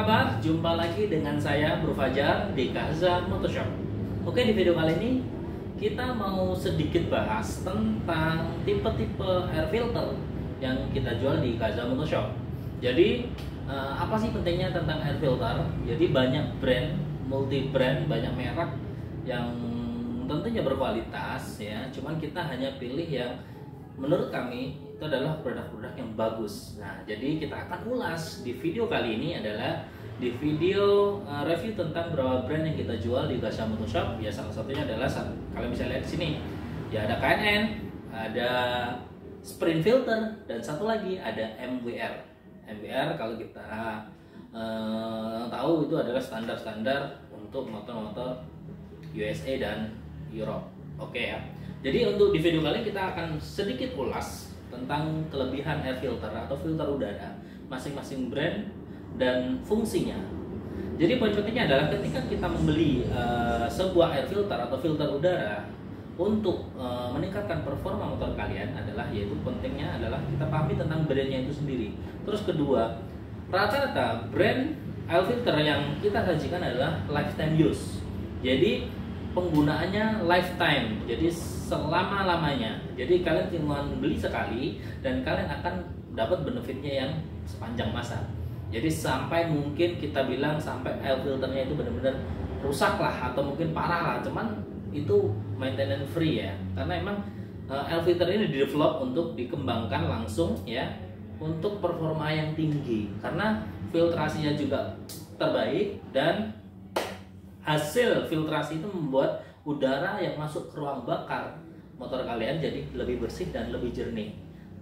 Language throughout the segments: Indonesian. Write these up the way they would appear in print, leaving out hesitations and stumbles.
kabar? Jumpa lagi dengan saya Bro Fajar di Kaza Motorshop. Oke, di video kali ini kita mau sedikit bahas tentang tipe-tipe air filter yang kita jual di Kaza Motorshop. Jadi apa sih pentingnya tentang air filter? Jadi banyak brand, multi brand, banyak merek yang tentunya berkualitas ya. Cuman kita hanya pilih yang menurut kami itu adalah produk-produk yang bagus. Nah, jadi kita akan ulas di video kali ini adalah di video review tentang beberapa brand yang kita jual di Kaza Motorshop. Ya, salah satunya adalah kalian bisa lihat di sini. Ya, ada KNN, ada Sprint Filter, dan satu lagi ada MWR. MWR kalau kita tahu itu adalah standar-standar untuk motor-motor USA dan Europe. Oke ya. Jadi untuk di video kali ini kita akan sedikit ulas tentang kelebihan air filter atau filter udara masing-masing brand dan fungsinya. Jadi poin pentingnya adalah ketika kita membeli sebuah air filter atau filter udara untuk meningkatkan performa motor kalian adalah yaitu pentingnya adalah kita pahami tentang brandnya itu sendiri. Terus kedua, rata-rata brand air filter yang kita sajikan adalah lifetime use. Jadi penggunaannya lifetime, jadi selama-lamanya. Jadi kalian cuma beli sekali dan kalian akan dapat benefitnya yang sepanjang masa. Jadi sampai mungkin kita bilang sampai air filternya itu benar-benar rusak lah atau mungkin parah lah, cuman itu maintenance free ya. Karena emang air filter ini di-develop untuk dikembangkan langsung ya untuk performa yang tinggi. Karena filtrasinya juga terbaik dan hasil filtrasi itu membuat udara yang masuk ke ruang bakar motor kalian jadi lebih bersih dan lebih jernih.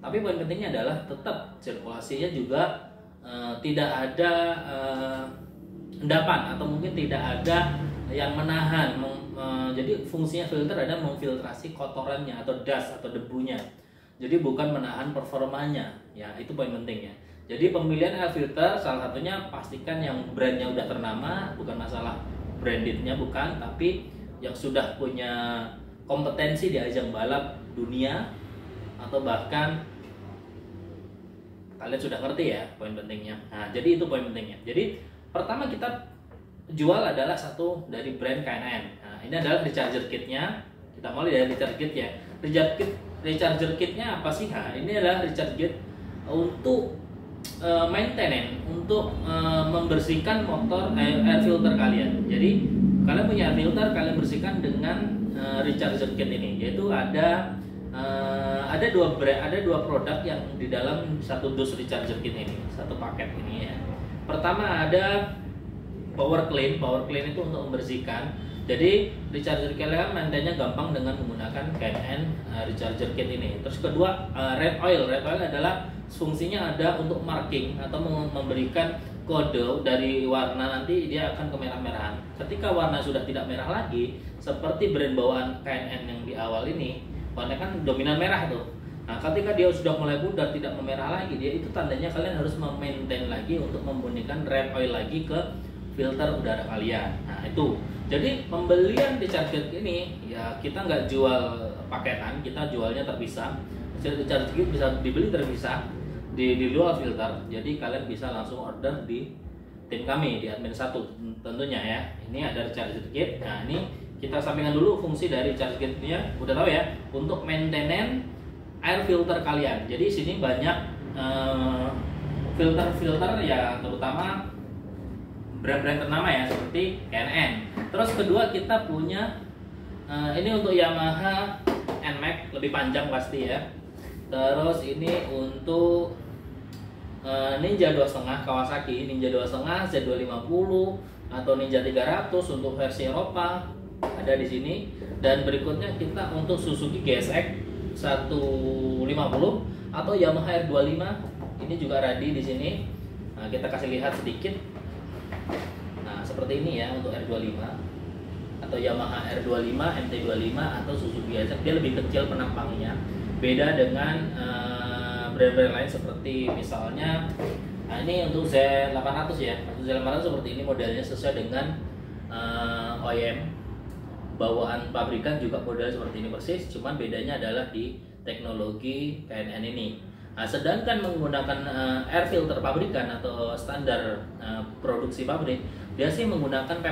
Tapi poin pentingnya adalah tetap sirkulasinya juga tidak ada endapan atau mungkin tidak ada yang menahan. Jadi fungsinya filter ada memfiltrasi kotorannya atau dust atau debunya. Jadi bukan menahan performanya. Ya, itu poin pentingnya. Jadi pemilihan air filter salah satunya pastikan yang brandnya udah ternama, bukan masalah brandednya bukan, tapi yang sudah punya kompetensi di ajang balap dunia atau bahkan kalian sudah ngerti ya poin pentingnya. Nah, jadi itu poin pentingnya. Jadi pertama kita jual adalah satu dari brand KNN. Nah, ini adalah recharger kitnya. Kita mulai dari recharger kit ya. Recharger kitnya apa sih? Nah, ini adalah recharger kit untuk maintenance, untuk membersihkan motor air filter kalian. Jadi kalian punya air filter, kalian bersihkan dengan recharger kit ini. Yaitu ada dua produk yang di dalam satu dus recharger kit ini, satu paket ini ya. Pertama ada power clean. Power clean itu untuk membersihkan. Jadi recharger kalian maintenance gampang dengan menggunakan KNN recharger kit ini. Terus kedua red oil. Red oil adalah fungsinya ada untuk marking atau memberikan kode dari warna, nanti dia akan kemerah-merahan. Ketika warna sudah tidak merah lagi, seperti brand bawaan KNN yang di awal ini, warna kan dominan merah tuh. Nah, ketika dia sudah mulai pudar tidak memerah lagi, dia itu tandanya kalian harus memaintain lagi untuk membunyikan red oil lagi ke filter udara kalian. Nah, itu. Jadi pembelian di recharger ini ya kita nggak jual paketan, kita jualnya terpisah. Recharger kit bisa dibeli terpisah di luar filter. Jadi kalian bisa langsung order di tim kami di admin 1 tentunya ya. Ini ada recharger kit. Nah, ini kita sampaikan dulu fungsi dari recharger kitnya. Udah tahu ya, untuk maintenance air filter kalian. Jadi sini banyak filter-filter ya, terutama brand-brand ternama ya seperti KNN. Terus kedua kita punya ini untuk Yamaha NMAX, lebih panjang pasti ya. Terus ini untuk Ninja 2.5 Kawasaki, Ninja 2.5 Z250 atau Ninja 300 untuk versi Eropa ada di sini. Dan berikutnya kita untuk Suzuki GSX 150 atau Yamaha R25 ini juga ready di sini. Nah, kita kasih lihat sedikit. Nah, seperti ini ya untuk R25 atau Yamaha R25, MT25 atau Suzuki GSX. Dia lebih kecil penampangnya. Beda dengan brand-brand lain seperti misalnya ini untuk Z800 ya. Untuk Z800 seperti ini modelnya sesuai dengan OEM bawaan pabrikan, juga model seperti ini persis, cuman bedanya adalah di teknologi KNN ini. Nah, sedangkan menggunakan air filter pabrikan atau standar produksi pabrik, dia sih menggunakan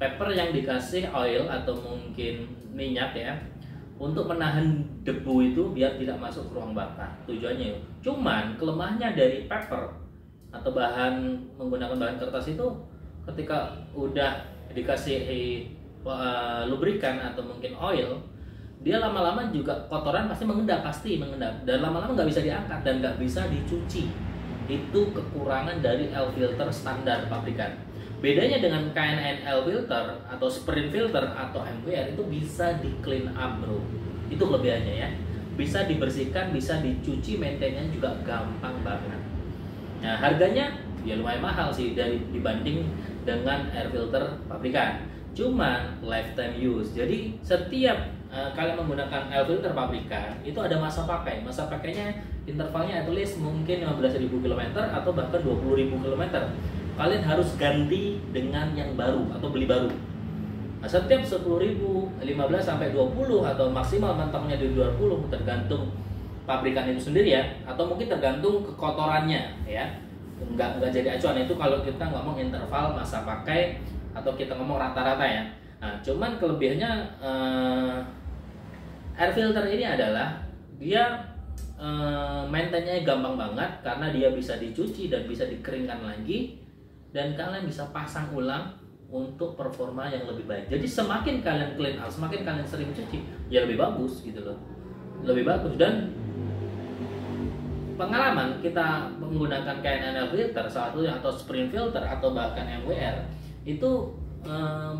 paper yang dikasih oil atau mungkin minyak ya, untuk menahan debu itu biar tidak masuk ke ruang bakar tujuannya. Cuman kelemahannya dari paper atau menggunakan bahan kertas itu, ketika udah dikasih lubrikan atau mungkin oil, dia lama-lama juga kotoran pasti mengendap dan lama-lama nggak bisa diangkat dan nggak bisa dicuci. Itu kekurangan dari air filter standar pabrikan. Bedanya dengan K&N filter atau sprint filter atau MWR, itu bisa di clean up bro. Itu kelebihannya ya, bisa dibersihkan, bisa dicuci, maintenance juga gampang banget. Nah, harganya ya lumayan mahal sih dibanding dengan air filter pabrikan. Cuman lifetime use. Jadi setiap kalian menggunakan air filter pabrikan itu ada masa pakai. Masa pakainya intervalnya at least mungkin 15.000 km atau bahkan 20.000 km. Kalian harus ganti dengan yang baru atau beli baru. Nah, setiap 10.000, 15 sampai 20 atau maksimal mentoknya di 20, tergantung pabrikan itu sendiri ya, atau mungkin tergantung kekotorannya ya. Nggak jadi acuan itu kalau kita ngomong interval masa pakai atau kita ngomong rata-rata ya. Nah, cuman kelebihannya air filter ini adalah dia maintenance-nya gampang banget karena dia bisa dicuci dan bisa dikeringkan lagi, dan kalian bisa pasang ulang untuk performa yang lebih baik. Jadi semakin kalian clean out, semakin kalian sering cuci, ya lebih bagus gitu loh. Lebih bagus. Dan pengalaman kita menggunakan K&N filter salah satunya atau sprint filter atau bahkan MWR itu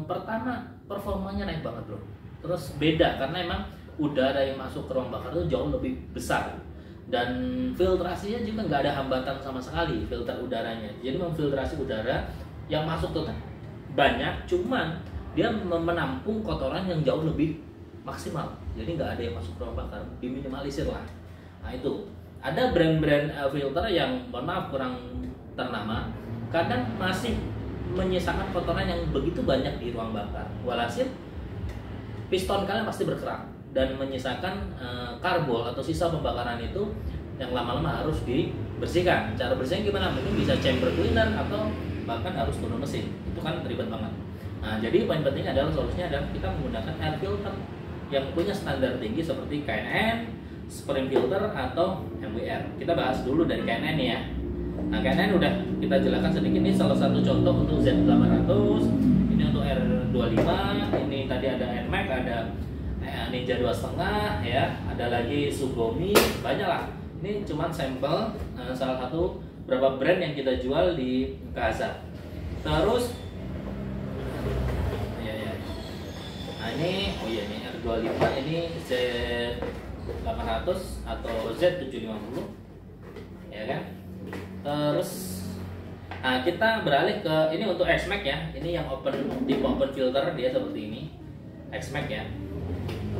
pertama performanya naik banget bro. Terus beda karena emang udara yang masuk ke ruang bakar itu jauh lebih besar, dan filtrasinya juga nggak ada hambatan sama sekali filter udaranya. Jadi memfiltrasi udara yang masuk tuh banyak, cuman dia menampung kotoran yang jauh lebih maksimal. Jadi nggak ada yang masuk ke ruang bakar, diminimalisir lah. Nah itu ada brand-brand filter yang mohon maaf kurang ternama, kadang masih menyisakan kotoran yang begitu banyak di ruang bakar. Walhasil piston kalian pasti bergerak dan menyisakan karbol atau sisa pembakaran itu yang lama-lama harus dibersihkan. Cara bersihnya gimana? Mungkin bisa chamber cleaner atau bahkan harus turun mesin. Itu kan ribet banget. Nah, jadi poin penting adalah solusinya adalah kita menggunakan air filter yang punya standar tinggi seperti K&N, sprint filter atau MWR. Kita bahas dulu dari K&N ya. Nah, K&N udah kita jelaskan sedikit, ini salah satu contoh untuk Z800, ini untuk R25, ini tadi ada NMAX, ada Ninja 2,5 ya, ada lagi Sugomi, banyak lah. Ini cuman sampel salah satu beberapa brand yang kita jual di Kaza. Terus nah ini, oh iya, ini R25, ini Z800 atau Z750 ya kan. Terus nah kita beralih ke ini untuk X-Max ya. Ini yang tipe open filter, dia seperti ini X-Max ya,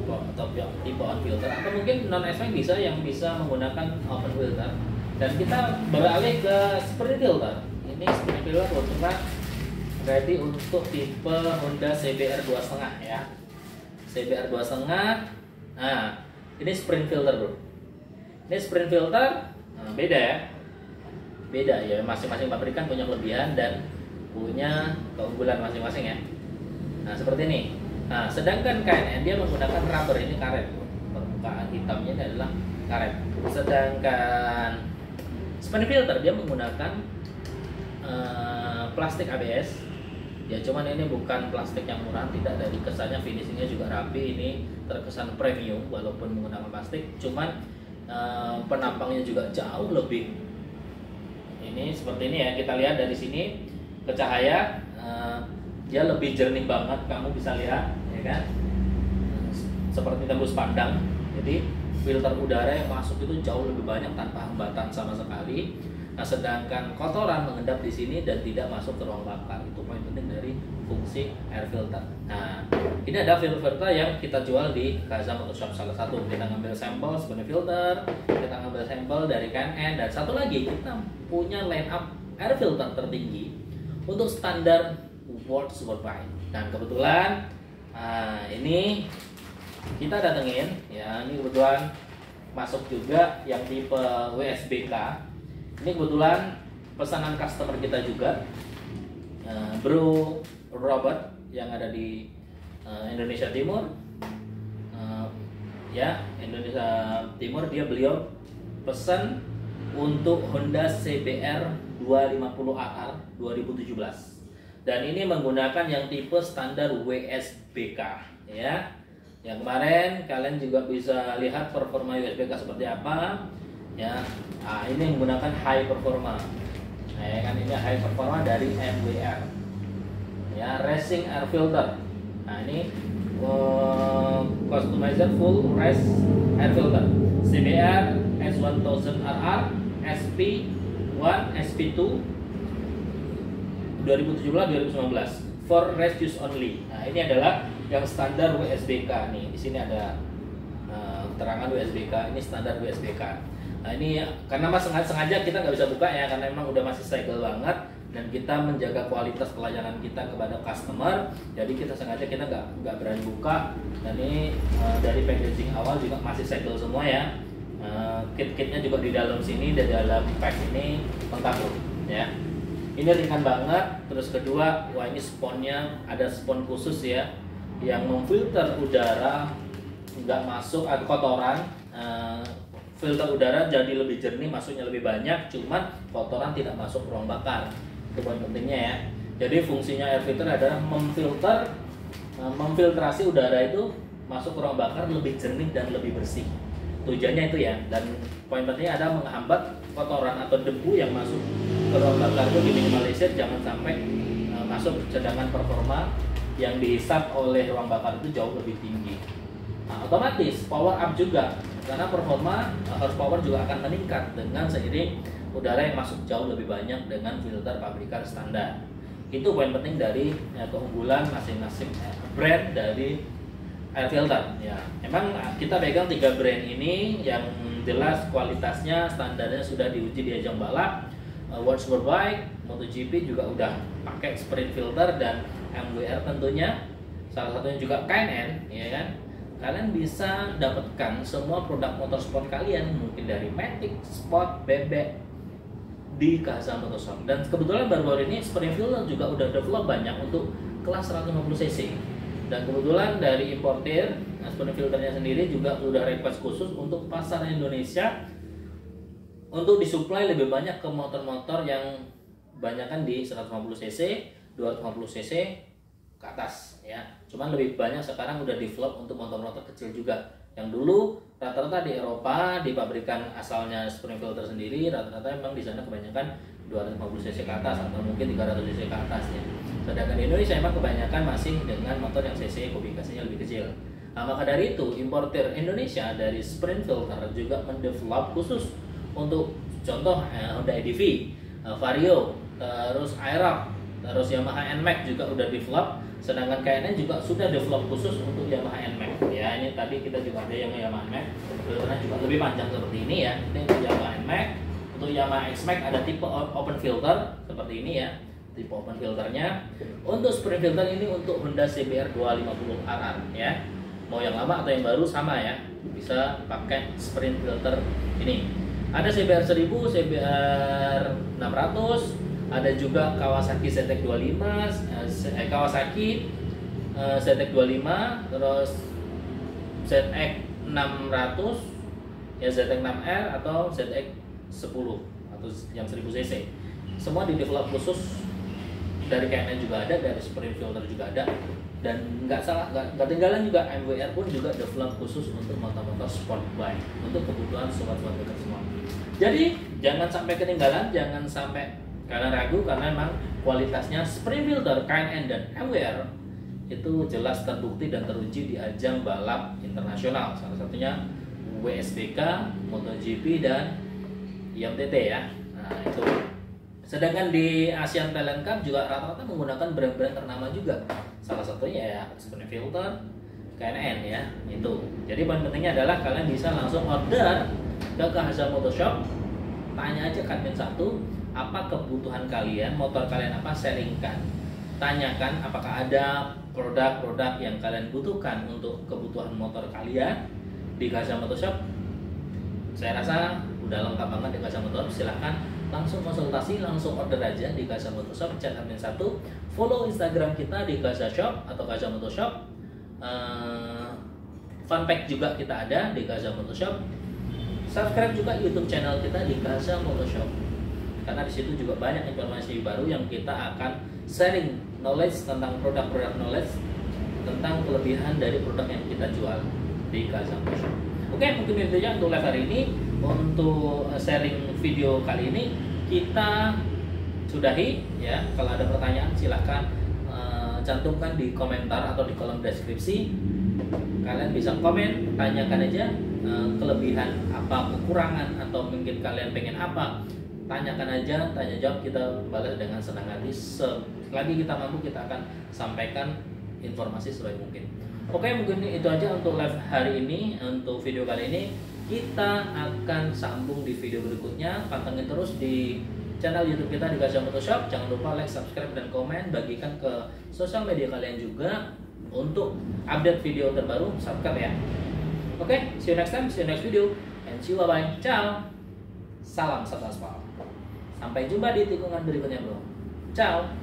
atau tipe on filter, atau mungkin non X-Max bisa yang bisa menggunakan open filter. Dan kita beralih ke sprint filter. Ini sprint filter untuk ready untuk tipe Honda CBR 2,5 ya. CBR 2,5. Nah, ini sprint filter bro. Ini sprint filter, beda ya. Beda ya, masing-masing pabrikan punya kelebihan dan punya keunggulan masing-masing ya. Nah, seperti ini. Nah, sedangkan K&N dia menggunakan rubber, ini karet. Permukaan hitamnya ini adalah karet. Sedangkan sprint filter dia menggunakan plastik ABS. Ya, cuman ini bukan plastik yang murah, tidak, dari kesannya finishingnya juga rapi, ini terkesan premium walaupun menggunakan plastik. Cuman penampangnya juga jauh lebih. Ini seperti ini ya, kita lihat dari sini ke cahaya, dia lebih jernih banget, kamu bisa lihat ya kan, seperti tembus pandang. Jadi filter udara yang masuk itu jauh lebih banyak tanpa hambatan sama sekali. Nah, sedangkan kotoran mengendap di sini dan tidak masuk ke ruang bakar. Itu poin penting dari fungsi air filter. Nah, ini ada filter yang kita jual di Kaza Motorshop salah satu. Kita ngambil sampel sebenarnya filter, kita ngambil sampel dari K&N, dan satu lagi kita punya line up air filter tertinggi untuk standar World Superbike. Dan kebetulan ini kita datengin ya, ini kebetulan masuk juga yang tipe WSBK. Ini kebetulan pesanan customer kita juga, Bro Robert yang ada di Indonesia Timur. Ya, Indonesia Timur, beliau pesan untuk Honda CBR 250AR 2017. Dan ini menggunakan yang tipe standar WSBK ya. Yang kemarin kalian juga bisa lihat performa WSBK seperti apa ya. Nah, ini menggunakan high performa. Nah, ya kan, ini high performa dari MWR. Ya, racing air filter. Nah, ini customizer full race air filter CBR S1000RR SP1 SP2 2017-2019 for race use only. Nah, ini adalah yang standar WSBK nih. Di sini ada keterangan WSBK, ini standar WSBK. Nah, ini karena mas sengaja kita nggak bisa buka ya, karena memang udah masih segel banget, dan kita menjaga kualitas pelayanan kita kepada customer. Jadi kita sengaja kita nggak berani buka. Dan ini dari packaging awal juga masih segel semua ya. Kit-kitnya juga di dalam sini, di dalam pack ini lengkap loh ya. Ini ringan banget. Terus kedua, wah ini sponnya ada spon khusus ya, yang memfilter udara nggak masuk atau kotoran. Filter udara jadi lebih jernih, masuknya lebih banyak, cuman kotoran tidak masuk ruang bakar. Itu poin pentingnya ya. Jadi fungsinya air filter adalah memfiltrasi udara itu masuk ke ruang bakar lebih jernih dan lebih bersih. Tujuannya itu ya. Dan poin pentingnya ada menghambat kotoran atau debu yang masuk ke ruang bakar itu diminimalisir, jangan sampai masuk, sedangkan performa yang dihisap oleh ruang bakar itu jauh lebih tinggi. Nah, otomatis power up juga, karena performa horsepower juga akan meningkat dengan seiring udara yang masuk jauh lebih banyak dengan filter pabrikan standar. Itu poin penting dari keunggulan masing-masing brand dari air filter ya. Emang kita pegang 3 brand ini yang jelas kualitasnya, standarnya sudah diuji di ajang balap. World Superbike, MotoGP juga udah pakai sprint filter, dan MWR tentunya salah satunya juga KNN ya kan. Kalian bisa dapatkan semua produk motorsport kalian, mungkin dari Matic, Sport, Bebek, di KHZ Motorshop. Dan kebetulan baru-baru ini sprint filter juga udah develop banyak untuk kelas 150 cc. Dan kebetulan dari importer, sprint filternya sendiri juga udah request khusus untuk pasar Indonesia, untuk disuplai lebih banyak ke motor-motor yang banyakkan di 150 cc, 250 cc ke atas ya. Cuman lebih banyak sekarang udah develop untuk motor-motor kecil juga. Yang dulu rata-rata di Eropa, di pabrikan asalnya sprint filter sendiri, rata-rata memang di sana kebanyakan 250 cc ke atas atau mungkin 300 cc ke atas ya. Sedangkan di Indonesia memang kebanyakan masih dengan motor yang cc kubikasinya lebih kecil. Nah, maka dari itu importer Indonesia dari sprint filter juga mendevelop khusus untuk contoh Honda EDV, Vario, terus Aerox, terus Yamaha NMAX juga udah develop. Sedangkan KNN juga sudah develop khusus untuk Yamaha NMAX ya. Ini tadi kita juga ada yang Yamaha NMAX, filternya juga lebih panjang seperti ini ya. Ini untuk Yamaha NMAX. Untuk Yamaha XMAX ada tipe open filter seperti ini ya, tipe open filternya. Untuk sprint filter ini untuk Honda CBR 250RR ya. Mau yang lama atau yang baru sama ya, bisa pakai sprint filter ini. Ada CBR 1000, CBR 600, ada juga Kawasaki ZX 25, Kawasaki ZX 25, terus ZX 600 ya, ZX 6R atau ZX 10 atau yang 1000 cc. Semua di develop khusus dari KNN juga ada, dari sprint filter juga ada, dan nggak ketinggalan juga MWR pun juga develop khusus untuk motor-motor sport bike untuk kebutuhan sobat biker semua. Jadi jangan sampai ketinggalan, jangan sampai kalian ragu, karena memang kualitasnya sprint filter KNN dan MWR itu jelas terbukti dan teruji di ajang balap internasional, salah satunya WSBK, MotoGP dan IMTT ya. Nah, itu. Sedangkan di Asian Talent Cup juga rata-rata menggunakan brand-brand ternama juga. Salah satunya ya sprint filter KNN ya. Itu. Jadi poin pentingnya adalah kalian bisa langsung order ke KHZ Motorshop. Tanya aja ke admin 1, apa kebutuhan kalian, motor kalian apa, sharingkan. Tanyakan apakah ada produk-produk yang kalian butuhkan untuk kebutuhan motor kalian di KHZ Motorshop. Saya rasa udah lengkap banget di Kaza Motor. Silahkan langsung konsultasi, langsung order aja di Kaza Motor Shop, chat admin 1, follow Instagram kita di Kaza Shop atau Kaza Motor Shop. Fun fact juga kita ada di Kaza Motor Shop. Subscribe juga YouTube channel kita di Kaza Motor Shop, karena di situ juga banyak informasi baru yang kita akan sharing knowledge tentang produk-produk knowledge tentang kelebihan dari produk yang kita jual di Kaza Motor Shop. Oke, mungkin itu saja untuk live hari ini. Untuk sharing video kali ini kita sudahi ya. Kalau ada pertanyaan silahkan cantumkan di komentar atau di kolom deskripsi. Kalian bisa komen, tanyakan aja kelebihan apa, kekurangan, atau mungkin kalian pengen apa, tanyakan aja, tanya jawab, kita balas dengan senang hati. Selagi kita mampu, kita akan sampaikan informasi sebaik mungkin. Oke, mungkin itu aja untuk live hari ini. Untuk video kali ini kita akan sambung di video berikutnya. Pantengin terus di channel YouTube kita di Kaza Motor Shop. Jangan lupa like, subscribe, dan komen. Bagikan ke sosial media kalian juga untuk update video terbaru. Subscribe ya. Oke, see you next time, see you next video, and see you, bye-bye. Ciao. Salam satu aspal. Sampai jumpa di tikungan berikutnya, bro. Ciao.